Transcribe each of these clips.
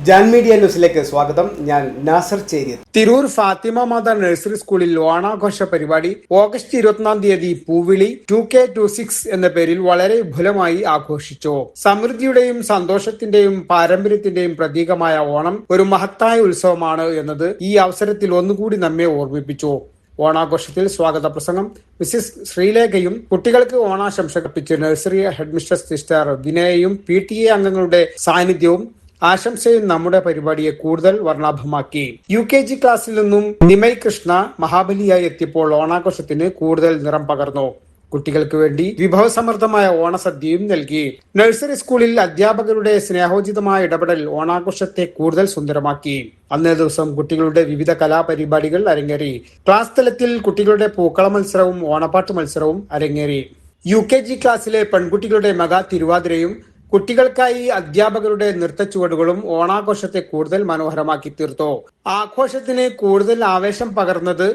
Jan media ന്യൂസിലേക്ക് സ്വാഗതം. ഞാൻ നാസർ ചേരിയത്. തിരൂർ ഫാത്തിമ മാത നഴ്സറി സ്കൂളിൽ ഓണാഘോഷ പരിപാടി ഓഗസ്റ്റ് 21 പൂവിളി 2K26 എന്ന പേരിൽ വളരെ വിപുലമായി ആഘോഷിച്ചു. സമൃദ്ധിയുടെയും സന്തോഷത്തിന്റെയും പാരമ്പര്യത്തിന്റെയും പ്രതീകമായ ഓണം ഒരു മഹത്തായ ഉത്സവമാണ് എന്നത് ഈ അവസരത്തിൽ ഒന്നുകൂടി നമ്മെ ഓർമ്മിപ്പിച്ചു. ഓണാഘോഷത്തിൽ സ്വാഗത പ്രസംഗം മിസ്സിസ് ശ്രീലേഖയും കുട്ടികൾക്ക് ഓണാശംസ കർപ്പിച്ച് നഴ്സറി ഹെഡ്മിസ്ട്രസ് സിസ്റ്റർ വിനയയും PTA അംഗങ്ങളുടെ സാന്നിധ്യവും ആശംസയും നമ്മുടെ പരിപാടിയെ കൂടുതൽ വർണ്ണാഭമാക്കി. UKG ക്ലാസ്സിൽ നിന്നും നിമയ് കൃഷ്ണ മഹാബലിയായി എത്തിയപ്പോൾ ഓണാഘോഷത്തിന് കൂടുതൽ നിറം പകർന്നു. കുട്ടികൾക്ക് വേണ്ടി വിഭവസമൃദ്ധമായ ഓണസദ്യയും നൽകി. നഴ്സറി സ്കൂളിൽ അധ്യാപകരുടെ സ്നേഹോചിതമായ ഇടപെടൽ ഓണാഘോഷത്തെ കൂടുതൽ സുന്ദരമാക്കി. അന്നേ ദിവസം കുട്ടികളുടെ വിവിധ കലാപരിപാടികൾ അരങ്ങേറി. ക്ലാസ് തലത്തിൽ കുട്ടികളുടെ പൂക്കള മത്സരവും ഓണപ്പാട്ട് മത്സരവും അരങ്ങേറി. UKG ക്ലാസ്സിലെ പെൺകുട്ടികളുടെ മെഗാ തിരുവാതിരയും കുട്ടികൾക്കായി അധ്യാപകരുടെ നൃത്തച്ചുവടുകളും ഓണാഘോഷത്തെ കൂടുതൽ മനോഹരമാക്കി തീർത്തു. ആഘോഷത്തിന് കൂടുതൽ ആവേശം പകർന്നത്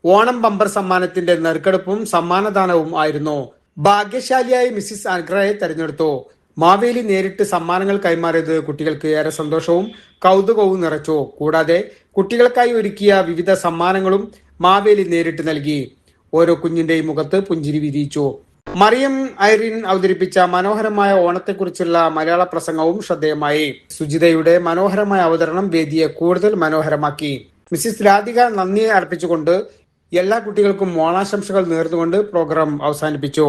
ഓണം ബമ്പർ സമ്മാനത്തിന്റെ നറുക്കെടുപ്പും സമ്മാനദാനവും ആയിരുന്നു. ഭാഗ്യശാലിയായി മിസ്സിസ് അനുഗ്രഹയെ തെരഞ്ഞെടുത്തു. മാവേലി നേരിട്ട് സമ്മാനങ്ങൾ കൈമാറിയത് കുട്ടികൾക്ക് ഏറെ സന്തോഷവും കൗതുകവും നിറച്ചു. കൂടാതെ കുട്ടികൾക്കായി ഒരുക്കിയ വിവിധ സമ്മാനങ്ങളും മാവേലി നേരിട്ട് നൽകി. ഓരോ കുഞ്ഞിന്റെയും മുഖത്ത് പുഞ്ചിരി വിരിയിച്ചു. മറിയം ഐറിൻ അവതരിപ്പിച്ച മനോഹരമായ ഓണത്തെക്കുറിച്ചുള്ള മലയാള പ്രസംഗവും ശ്രദ്ധേയമായി. സുജിതയുടെ മനോഹരമായ അവതരണം വേദിയെ കൂടുതൽ മനോഹരമാക്കി. മിസ്സിസ് രാധിക നന്ദി അർപ്പിച്ചുകൊണ്ട് എല്ലാ കുട്ടികൾക്കും ഓണാശംസകൾ നേർന്നുകൊണ്ട് പ്രോഗ്രാം അവസാനിപ്പിച്ചു.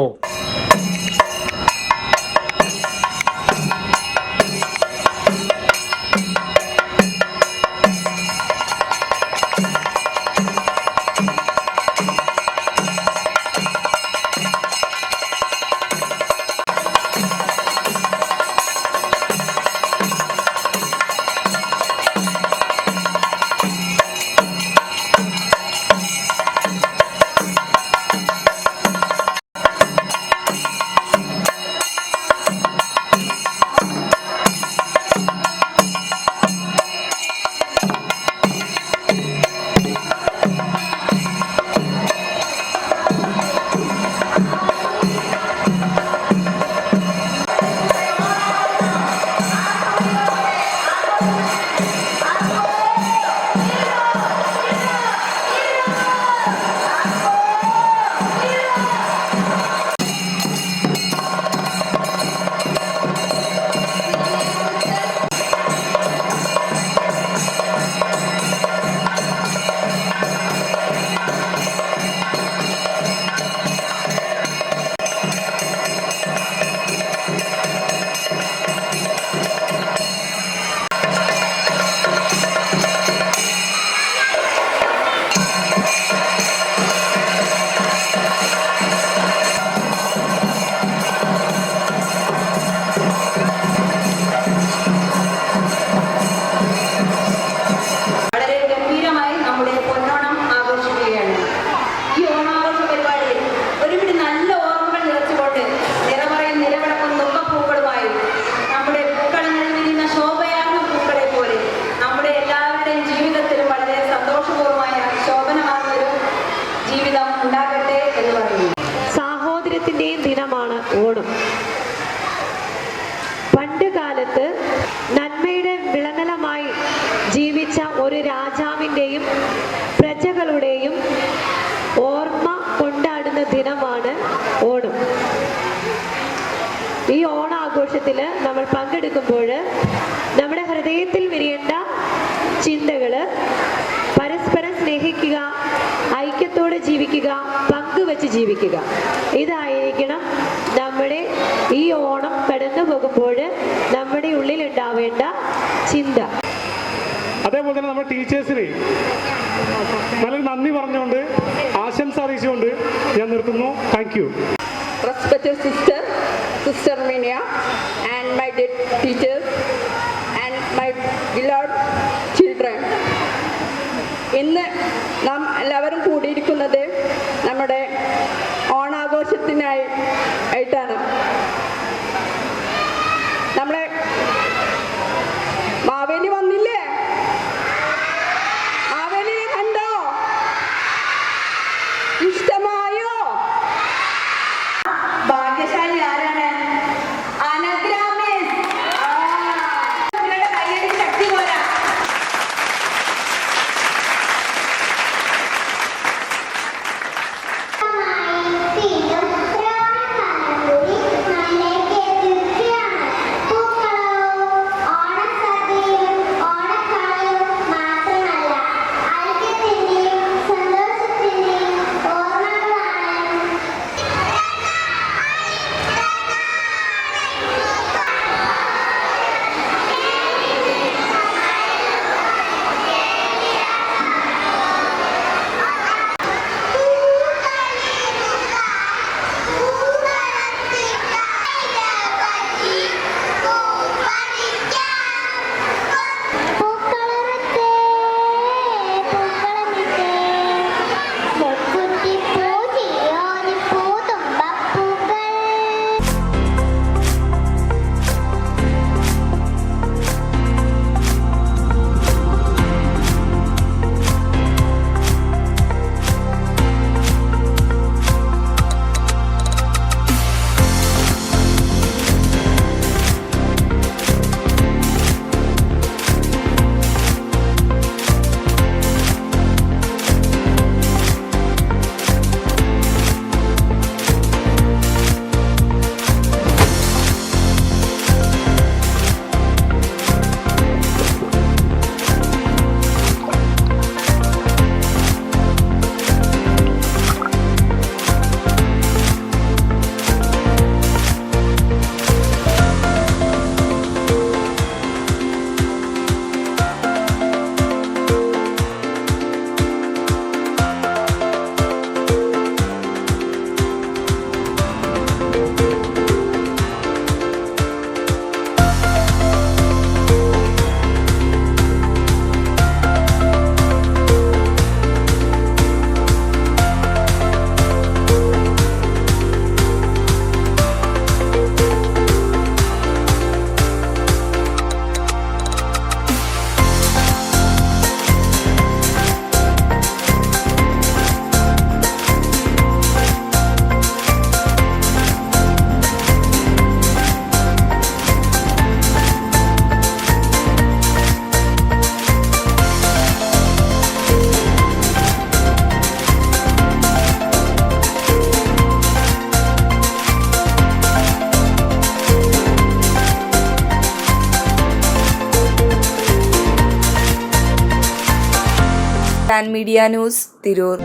ദിനമാണ് ഓണം. പണ്ട് കാലത്ത് നന്മയുടെ വിളനിലമായി ജീവിച്ച ഒരു രാജാവിൻ്റെയും പ്രജകളുടെയും ഓർമ്മ കൊണ്ടാടുന്ന ദിനമാണ് ഓണം. ഈ ഓണാഘോഷത്തിൽ നമ്മൾ പങ്കെടുക്കുമ്പോൾ നമ്മുടെ ഹൃദയത്തിൽ വിരിയേണ്ട ചിന്തകള് പരസ്പരം സ്നേഹിക്കുക, ഐക്യത്തോടെ ജീവിക്കുക, പങ്കുവെച്ച് ജീവിക്കുക, ഇതായിരിക്കണം നമ്മുടെ ഈ ഓണം കടന്നു പോകുമ്പോൾ നമ്മുടെ ഉള്ളിൽ ഉണ്ടാവേണ്ട ചിന്ത. അതേപോലെ തന്നെ നമ്മുടെ ടീച്ചേഴ്സിന് വളരെ നന്ദി പറഞ്ഞുകൊണ്ട് ആശംസ അറിയിച്ചുകൊണ്ട് ഞാൻ നിർത്തുന്നു. Thank you. Respected Sister Minia, and my dear teachers and my beloved children. ഇന്ന് നാം എല്ലാവരും കൂടിയിരിക്കുന്നത് നമ്മുടെ ഓണാഘോഷത്തിനായിട്ടാണ്. നമ്മളെ മാവേലി വന്നില്ലേ? മാവേലിനെ കണ്ടോ? ഇഷ്ടമായോ? ഭാഗ്യശാലി ആരാണ്? അനഗ്രാമേശ്. കയ്യടി ശക്തി പോലെ പാൻ മീഡിയ ന്യൂസ്, തിരൂർ.